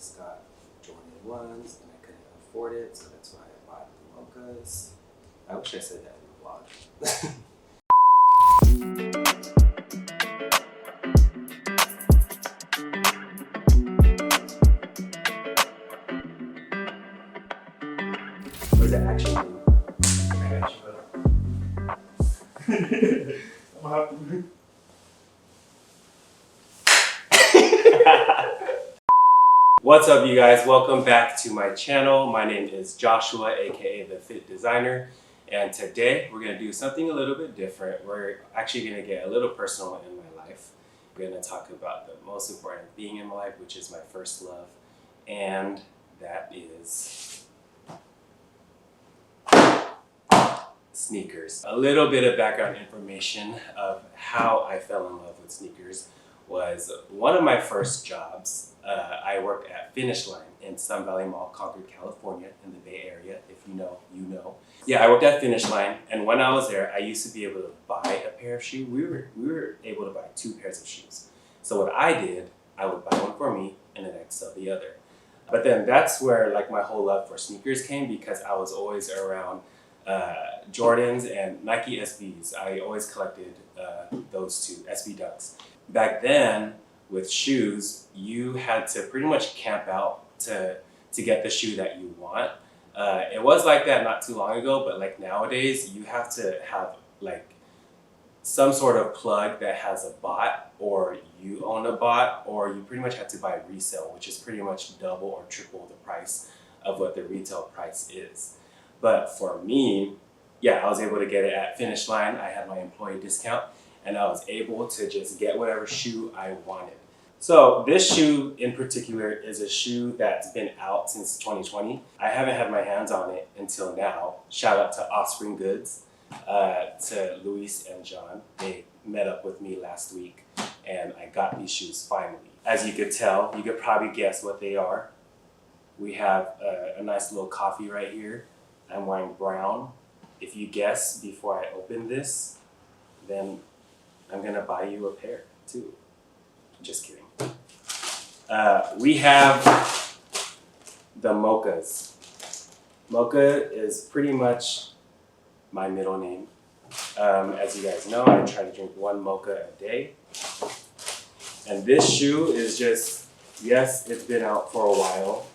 just got Jordan 1s and I couldn't afford it, so that's why I bought the mochas. I wish I said that in the vlog. What does that actually mean? I got you, I'm gonna have to. What's up, you guys? Welcome back to my channel. My name is Joshua, aka the Fit Designer, and today we're gonna do something a little bit different. We're actually gonna get a little personal in my life. We're gonna talk about the most important thing in my life, which is my first love, and that is sneakers. A little bit of background information of how I fell in love with sneakers was one of my first jobs. I worked at Finish Line in Sun Valley Mall, Concord, California, in the Bay Area. If you know, you know. Yeah, I worked at Finish Line, and when I was there, I used to be able to buy a pair of shoes. We were able to buy 2 pairs of shoes. So what I did, I would buy one for me, and then I'd sell the other. But then that's where like my whole love for sneakers came, because I was always around Jordans and Nike SBs. I always collected those two, SB Dunks. Back then, with shoes, you had to pretty much camp out to get the shoe that you want. It was like that not too long ago, but like nowadays, you have to have like some sort of plug that has a bot, or you own a bot, or you pretty much have to buy resale, which is pretty much double or triple the price of what the retail price is. But for me, yeah, I was able to get it at Finish Line. I had my employee discount, and I was able to just get whatever shoe I wanted. So this shoe in particular is a shoe that's been out since 2020. I haven't had my hands on it until now. Shout out to Offspring Goods, to Luce and John. They met up with me last week, and I got these shoes finally. As you could tell, you could probably guess what they are. We have a nice little coffee right here. I'm wearing brown. If you guess before I open this, then I'm gonna buy you a pair too. Just kidding. We have the mochas. Mocha is pretty much my middle name. As you guys know, I try to drink 1 mocha a day. And this shoe is just, yes, it's been out for a while,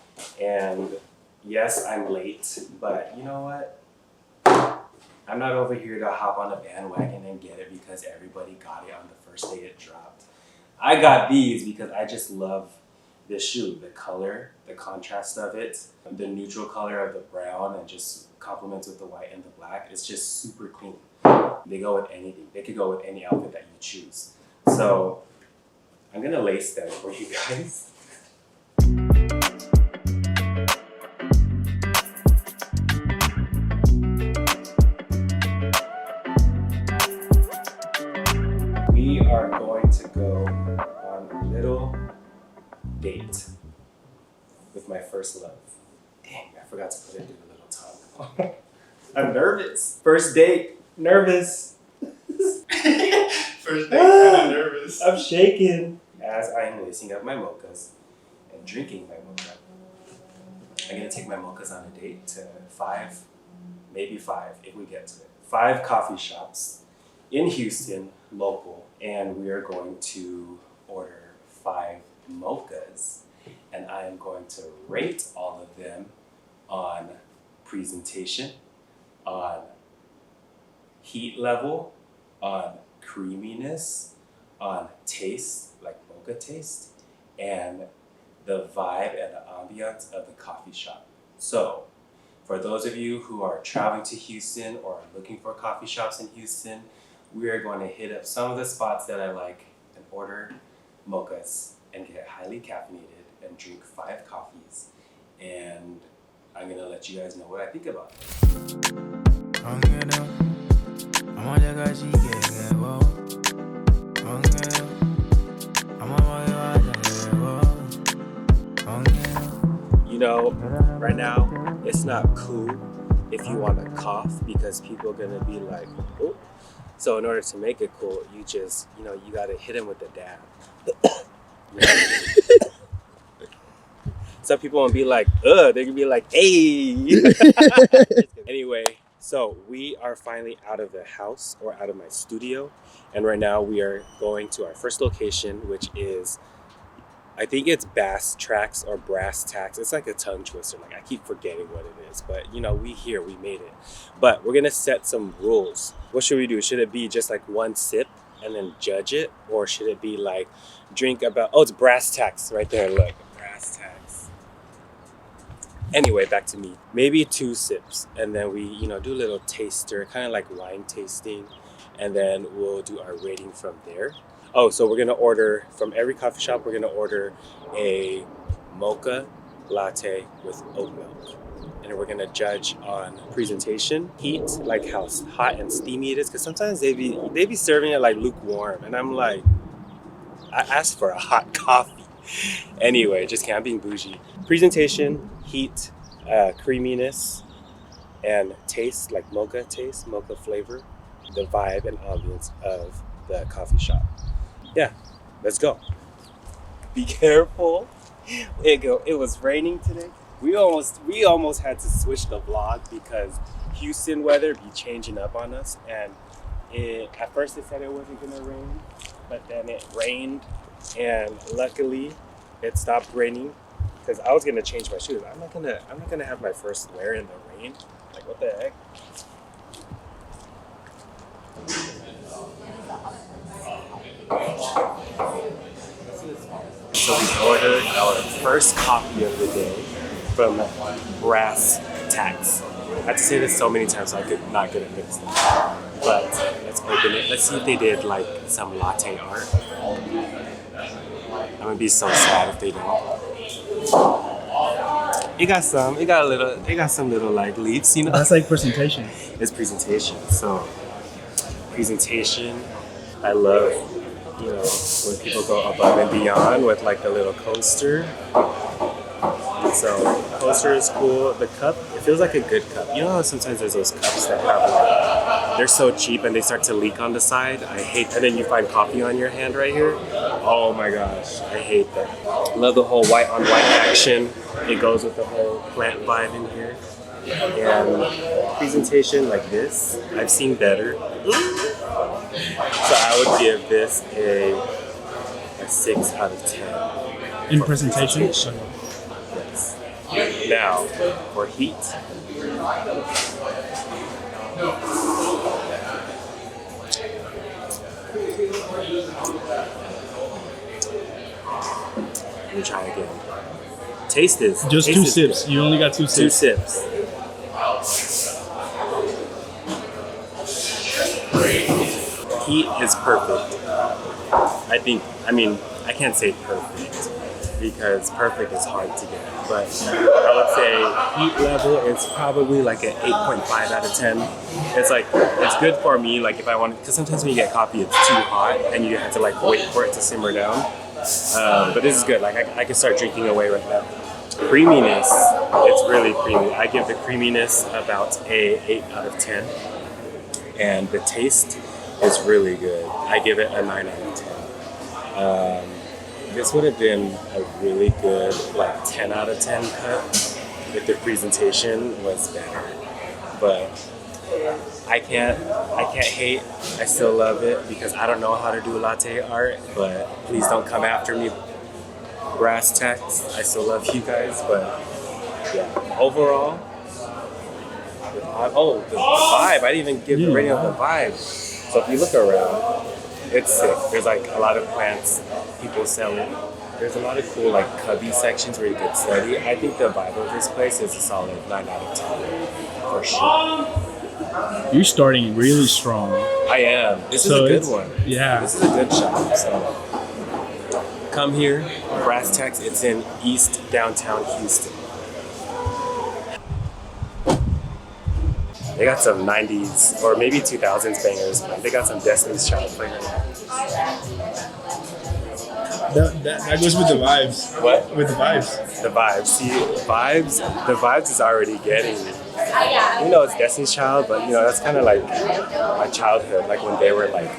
and yes, I'm late, but you know what? I'm not over here to hop on a bandwagon and get it because everybody got it on the first day it dropped. I got these because I just love this shoe. The color, the contrast of it, the neutral color of the brown, and just complements with the white and the black. It's just super clean. They go with anything. They could go with any outfit that you choose. So I'm gonna lace them for you guys. We are going to go on a little date with my first love. Dang, I forgot to put it in a little tongue. I'm nervous. First date, nervous. First day, kind of nervous. I'm shaking as I am lacing up my mochas and drinking my mocha. I'm gonna take my mochas on a date to 5, maybe 5 if we get to it. 5 coffee shops in Houston, local, and we are going to order 5 mochas, and I am going to rate all of them on presentation, on heat level, on creaminess, on taste, like mocha taste, and the vibe and the ambiance of the coffee shop. So, for those of you who are traveling to Houston or are looking for coffee shops in Houston, we are going to hit up some of the spots that I like and order mochas and get highly caffeinated and drink 5 coffees. And I'm going to let you guys know what I think about it. You know, right now, it's not cool if you want to cough because people are going to be like, oh. So in order to make it cool, you just, you got to hit him with the dab. some people won't be like, ugh, they're gonna be like, hey. Anyway, so we are finally out of the house or out of my studio. And right now we are going to our first location, which is, I think it's Tacks or Tacks. It's like a tongue twister. Like I keep forgetting what it is, but you know, we made it. But we're gonna set some rules. What should we do? Should it be just like one sip and then judge it? Or should it be like drink about, oh, it's Tacks right there, look. Tacks. Anyway, back to me. Maybe 2 sips and then we, you know, do a little taster, kind of like wine tasting. And then we'll do our rating from there. Oh, so we're gonna order from every coffee shop. We're gonna order a mocha latte with oat milk, and we're gonna judge on presentation, heat, like how hot and steamy it is. Because sometimes they be serving it like lukewarm, and I'm like, I asked for a hot coffee. Anyway, just kidding. I'm being bougie. Presentation, heat, creaminess, and taste, like mocha taste, mocha flavor, the vibe and ambience of the coffee shop. Yeah, let's go. Be careful. It was raining today. We almost had to switch the vlog because Houston weather be changing up on us. And at first they said it wasn't gonna rain, but then it rained, and luckily it stopped raining because I was gonna change my shoes. I'm not gonna have my first wear in the rain. Like what the heck? So we ordered our first coffee of the day from Tacks. I had to say this so many times so I could not get it mixed up. But let's open it. Let's see if they did like some latte art. I'm gonna be so sad if they don't. It got some little like leaves, you know. That's like presentation. It's presentation. So presentation, I love, you know, when people go above and beyond with like a little coaster. And so coaster is cool. The cup, it feels like a good cup. You know how sometimes there's those cups that have like, they're so cheap and they start to leak on the side. I hate, and then you find coffee on your hand right here. Oh my gosh, I hate that. Love the whole white on white action. It goes with the whole plant vibe in here. And presentation like this, I've seen better. So I would give this a 6 out of 10. In presentation? Yes. Now, for heat. Let me try again. Taste this. Just 2 sips. Good. You only got 2 sips. 2 sips. Heat is perfect. I can't say perfect because perfect is hard to get, but I would say heat level is probably like an 8.5 out of 10. It's good for me, like if I want, because sometimes when you get coffee it's too hot and you have to like wait for it to simmer down. But this is good, like I can start drinking away right now. Creaminess, it's really creamy. I give the creaminess about a 8 out of 10. And the taste is really good. I give it a 9 out of 10. This would have been a really good like 10 out of 10 cup if the presentation was better. But I can't hate. I still love it because I don't know how to do latte art, but please don't come after me. Tacks, I still love you guys, but yeah, overall, the vibe, I didn't even give the rating of the vibe. So if you look around, it's sick. There's like a lot of plants, people selling. There's a lot of cool like cubby sections where you could study. I think the vibe of this place is a solid 9 out of 10, for sure. You're starting really strong. I am. This is a good one. Yeah. This is a good shop, so come here, Tacks. It's in East Downtown Houston. They got some 90s or maybe 2000s bangers, but they got some Destiny's Child playing right now. That goes with the vibes. What? With the vibes. The vibes. See, the vibes is already getting me. You know, it's Destiny's Child, but you know, that's kind of like my childhood, like when they were like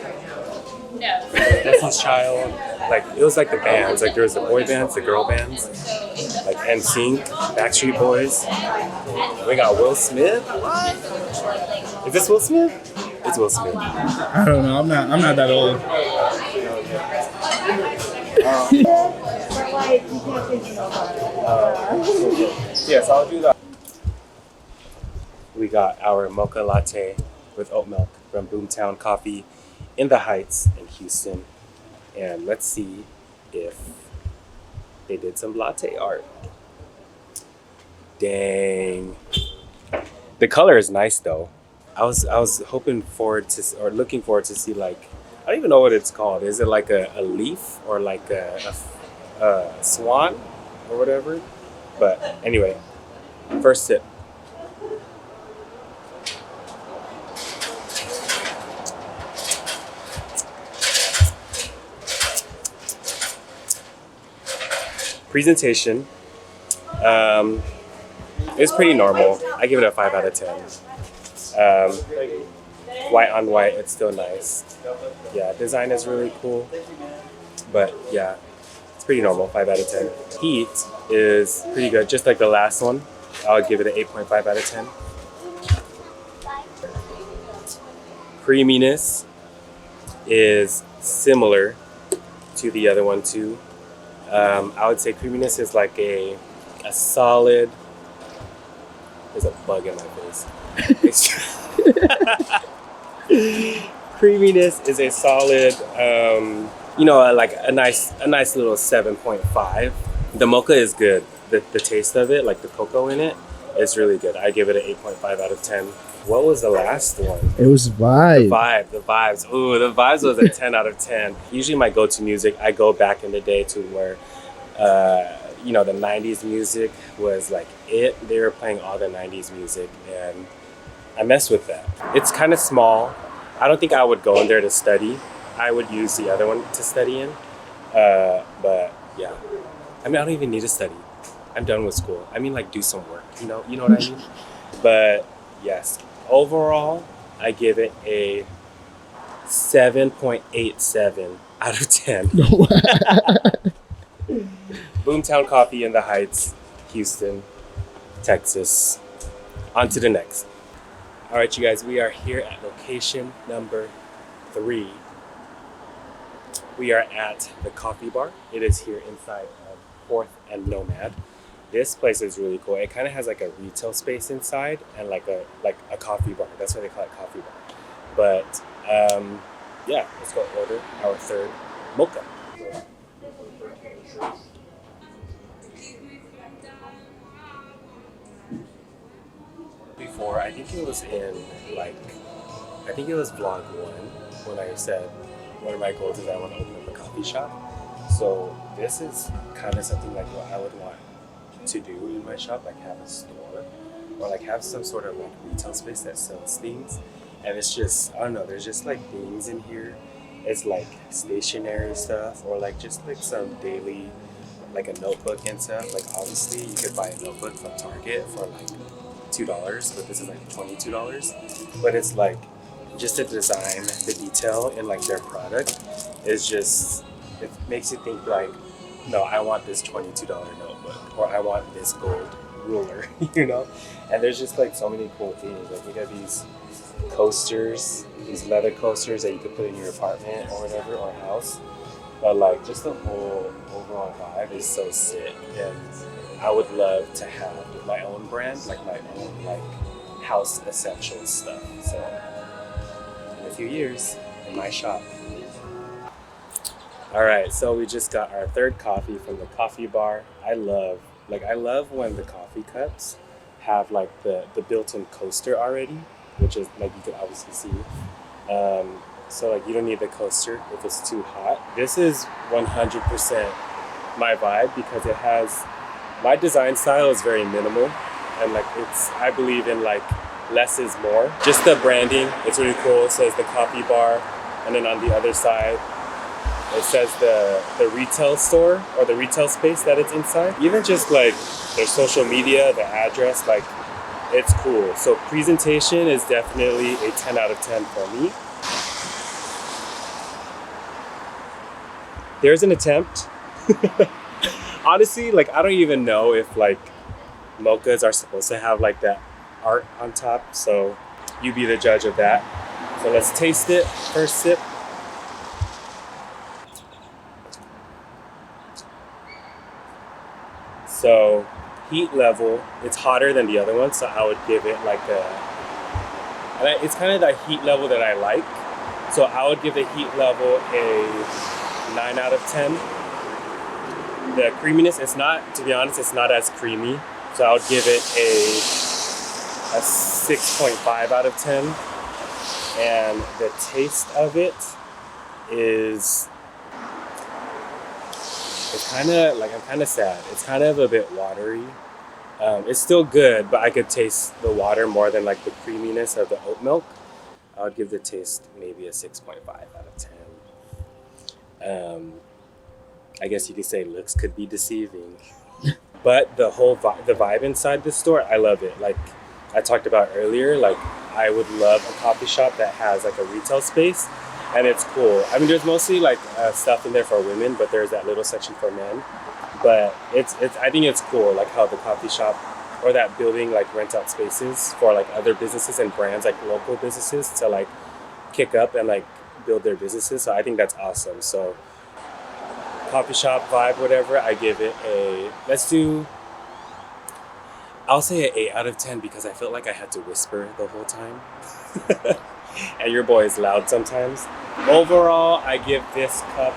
No. Destiny's Child. Like it was like the bands. Like there was the boy bands, the girl bands, like NSYNC, Backstreet Boys. We got Will Smith. What? Is this Will Smith? It's Will Smith. I don't know. I'm not that old. Yes, I'll do that. We got our mocha latte with oat milk from Boomtown Coffee in the Heights in Houston. And let's see if they did some latte art. Dang. The color is nice though. I was looking forward to see like, I don't even know what it's called. Is it like a leaf or like a swan or whatever? But anyway, first sip. Presentation is pretty normal. I give it a 5 out of 10. White on white, it's still nice. Yeah, design is really cool. But yeah, it's pretty normal, 5 out of 10. Heat is pretty good, just like the last one. I'll give it an 8.5 out of 10. Creaminess is similar to the other one too. I would say creaminess is like a solid. There's a bug in my face. Creaminess is a solid, like a nice little 7.5. The mocha is good. The taste of it, like the cocoa in it, is really good. I give it an 8.5 out of 10. What was the last one? It was Vibe. The Vibes. Ooh, the Vibes was a 10 out of 10. Usually my go-to music, I go back in the day to where, the 90s music was like it. They were playing all the 90s music and I mess with that. It's kind of small. I don't think I would go in there to study. I would use the other one to study in. But yeah, I don't even need to study. I'm done with school. Like do some work, you know what I mean? But yes, overall, I give it a 7.87 out of 10. Boomtown Coffee in the Heights, Houston, Texas. On to the next. All right, you guys, we are here at location number 3. We are at the coffee bar. It is here inside of 4th and Nomad. This place is really cool. It kind of has like a retail space inside and like a coffee bar. That's why they call it coffee bar. But yeah, let's go order our 3rd mocha. Before, I think it was vlog 1 when I said one of my goals is I want to open up a coffee shop. So this is kind of something like what I would want to do in my shop, like have a store or like have some sort of like retail space that sells things. And it's just, I don't know, there's just like things in here. It's like stationery stuff or like just like some daily, like a notebook and stuff. Like obviously you could buy a notebook from Target for like $2, but this is like $22. But it's like just the design, the detail in like their product is just, it makes you think like, no, I want this $22 notebook or I want this gold ruler, And there's just like so many cool things. Like we got these coasters, these leather coasters that you could put in your apartment or whatever, or house. But like just the whole overall vibe is so sick. And I would love to have my own brand, like my own like house essentials stuff. So in a few years, in my shop. All right, so we just got our 3rd coffee from the coffee bar. I love when the coffee cups have like the built-in coaster already, which is like you can obviously see. So like you don't need the coaster if it's too hot. This is 100% my vibe because it has, my design style is very minimal and like I believe in like less is more. Just the branding, it's really cool. It says the coffee bar and then on the other side, it says the retail store or the retail space that it's inside. Even just like their social media, the address, like it's cool. So presentation is definitely a 10 out of 10 for me. there's an attempt. Honestly, like I don't even know if like mochas are supposed to have like that art on top, so you be the judge of that. So let's taste it. First sip. So heat level, it's hotter than the other one, so I would give it like it's kind of the heat level that I like. So I would give the heat level a 9 out of 10. The creaminess, it's not, to be honest, it's not as creamy. So I would give it a 6.5 out of 10. And the taste of it is, it's kind of like, I'm kind of sad. It's kind of a bit watery. It's still good, but I could taste the water more than like the creaminess of the oat milk. I would give the taste maybe a 6.5 out of 10. I guess you could say looks could be deceiving, but the whole the vibe inside the store, I love it. Like I talked about earlier, like I would love a coffee shop that has like a retail space, and it's cool. I mean, there's mostly like stuff in there for women, but there's that little section for men. But it's I think it's cool, like how the coffee shop or that building like rent out spaces for like other businesses and brands, like local businesses, to like kick up and like build their businesses. So I think that's awesome. So coffee shop vibe, whatever, I give it I'll say an 8 out of 10 because I felt like I had to whisper the whole time. And your boy is loud sometimes. Overall, I give this cup,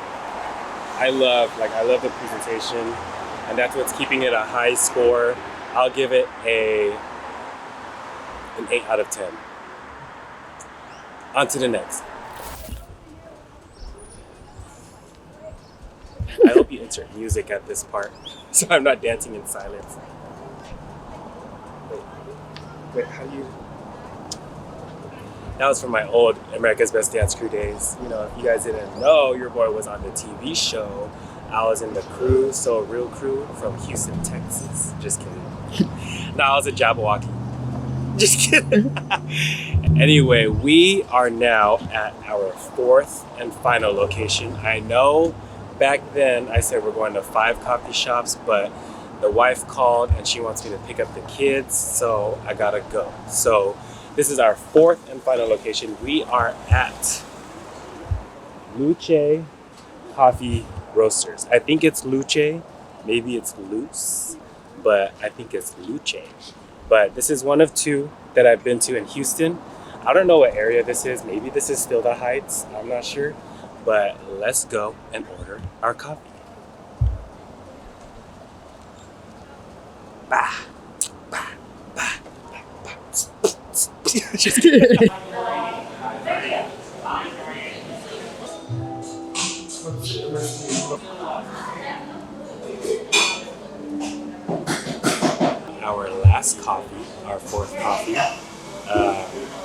I love the presentation, and that's what's keeping it a high score. I'll give it an 8 out of 10. On to the next. I hope you insert music at this part, so I'm not dancing in silence. Wait, how do you... That was from my old America's Best Dance Crew days. You know, if you guys didn't know, your boy was on the TV show. I was in the crew, So Real Crew from Houston, Texas. Just kidding. No, I was a Jabberwocky. Just kidding. Anyway, we are now at our 4th and final location. I know back then I said we're going to 5 coffee shops, but the wife called and she wants me to pick up the kids, so I gotta go. So this is our 4th and final location. We are at Luce Coffee Roasters. I think it's Luce, maybe it's Luce, but I think it's Luce. But this is one of 2 that I've been to in Houston. I don't know what area this is. Maybe this is still the Heights. I'm not sure. But let's go and order our coffee. Bah, bah, bah, bah, bah. Just kidding. Our last coffee, our 4th coffee,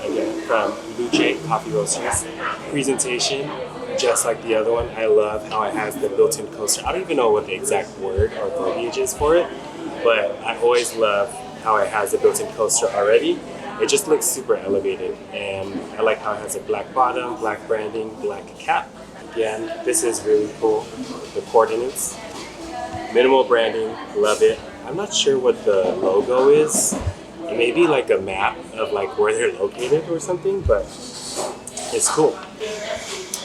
again from Luce Coffee Roasters. Presentation, just like the other one. I love how it has the built-in coaster. I don't even know what the exact word or verbiage is for it, but I always love how it has the built-in coaster already. It just looks super elevated, and I like how it has a black bottom, black branding, black cap. Again, this is really cool. The coordinates, minimal branding, love it. I'm not sure what the logo is. It may be like a map of like where they're located or something, but it's cool.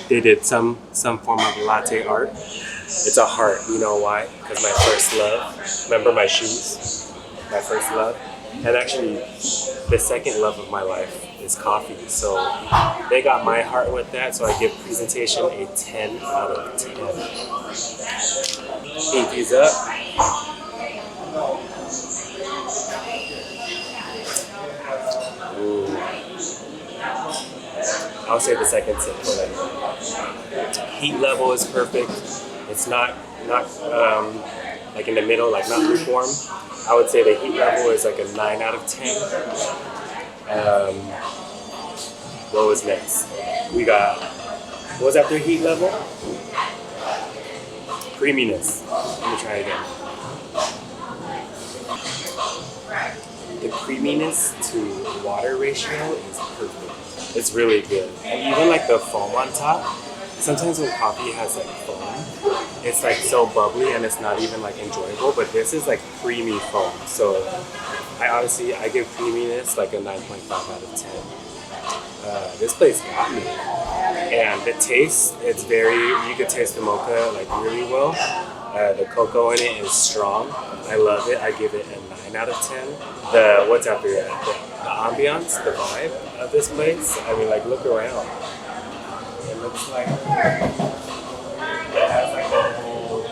They did some form of latte art. It's a heart, you know why? Because my first love. Remember my shoes? My first love. And actually, the second love of my life is coffee. So they got my heart with that. So I give presentation a 10 out of 10. Pinkies up. Ooh. I'll say the second sip for that. Heat level is perfect. It's not like in the middle, like not lukewarm. I would say the heat level is like a 9 out of 10. What was next? We got, what was after heat level? Creaminess. Let me try again. The creaminess to water ratio is perfect. It's really good. And even like the foam on top, sometimes when coffee has like foam, it's like so bubbly and it's not even like enjoyable. But this is like creamy foam. So I give creaminess like a 9.5 out of 10. This place got me. And the taste, you could taste the mocha like really well. The cocoa in it is strong. I love it. I give it a 9 out of 10. What's after that? The ambiance, the vibe of this place. I mean, like, look around. It looks like it has like a whole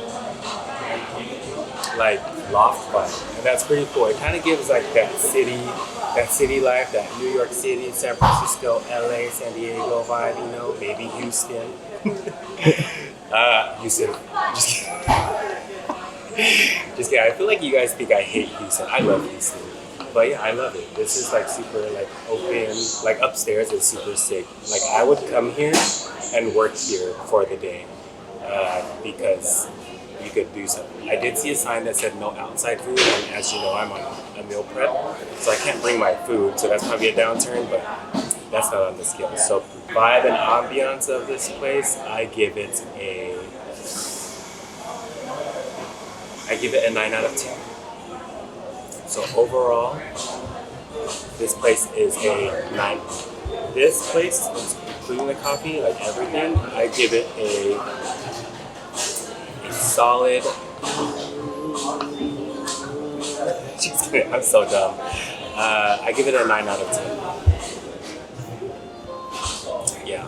like loft vibe, and that's pretty cool. It kind of gives like that city life, that New York City, San Francisco, LA, San Diego vibe, you know, maybe Houston. Houston. Just kidding. I feel like you guys think I hate Houston. I love Houston. But yeah, I love it. This is like super like open, like upstairs is super sick. Like I would come here and work here for the day because you could do something. I did see a sign that said no outside food, and as you know, I'm on a meal prep, so I can't bring my food, so that's probably a downturn, but that's not on the scale. So vibe and ambiance of this place, I give it a 9 out of 10. So overall, this place is a 9. This place, including the coffee, like everything, I give it a solid. Just kidding, I'm so dumb. I give it a 9 out of 10. Yeah.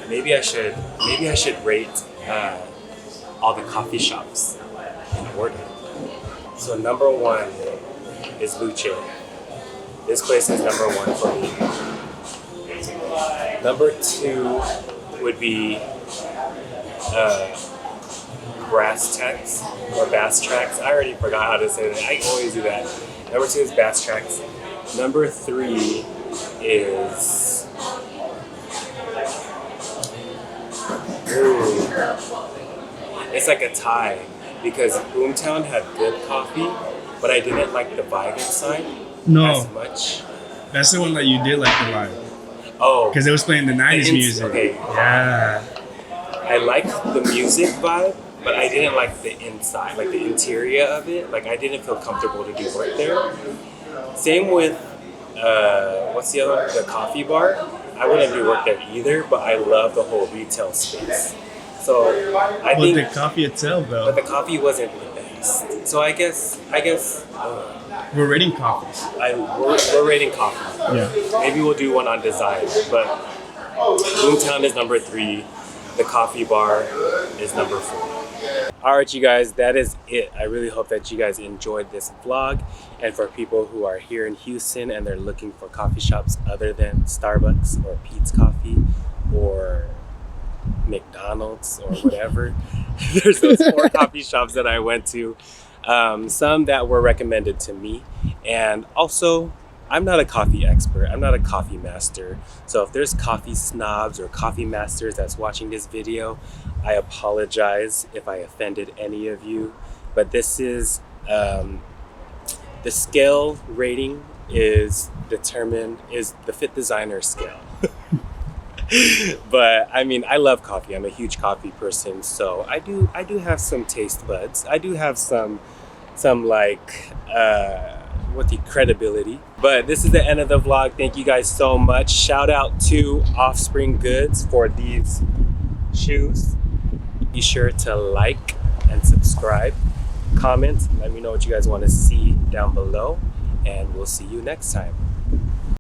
Maybe I should rate all the coffee shops in order. So number 1 is Luce. This place is number 1 for me. Number 2 would be Tacks or Bass Tracks. I already forgot how to say that. I always do that. Number 2 is Bass Tracks. Number 3 is it's like a tie because Boomtown had good coffee, but I didn't like the vibe inside as much. That's the one that you did like the vibe. Oh, because it was playing the 90s music. Okay. Yeah. I like the music vibe, but I didn't like the inside, like the interior of it. Like I didn't feel comfortable to do work there. Same with what's the other one? The coffee bar. I wouldn't do work there either, but I love the whole retail space. So I think the coffee itself, though. But the coffee wasn't the best. So I guess we're rating coffees. We're rating coffee. Yeah. Maybe we'll do one on design, but Boomtown is number 3. The coffee bar is number 4. All right, you guys, that is it. I really hope that you guys enjoyed this vlog. And for people who are here in Houston and they're looking for coffee shops other than Starbucks or Pete's Coffee or McDonald's or whatever, there's those 4 coffee shops that I went to. Some that were recommended to me. And also, I'm not a coffee expert. I'm not a coffee master. So if there's coffee snobs or coffee masters that's watching this video, I apologize if I offended any of you. But this is, the scale rating is the Fit Designer scale. But I mean, I love coffee. I'm a huge coffee person. So I do have some taste buds. I do have some like, credibility. But this is the end of the vlog. Thank you guys so much. Shout out to Offspring Goods for these shoes. Be sure to like and subscribe, comment, let me know what you guys want to see down below, and we'll see you next time.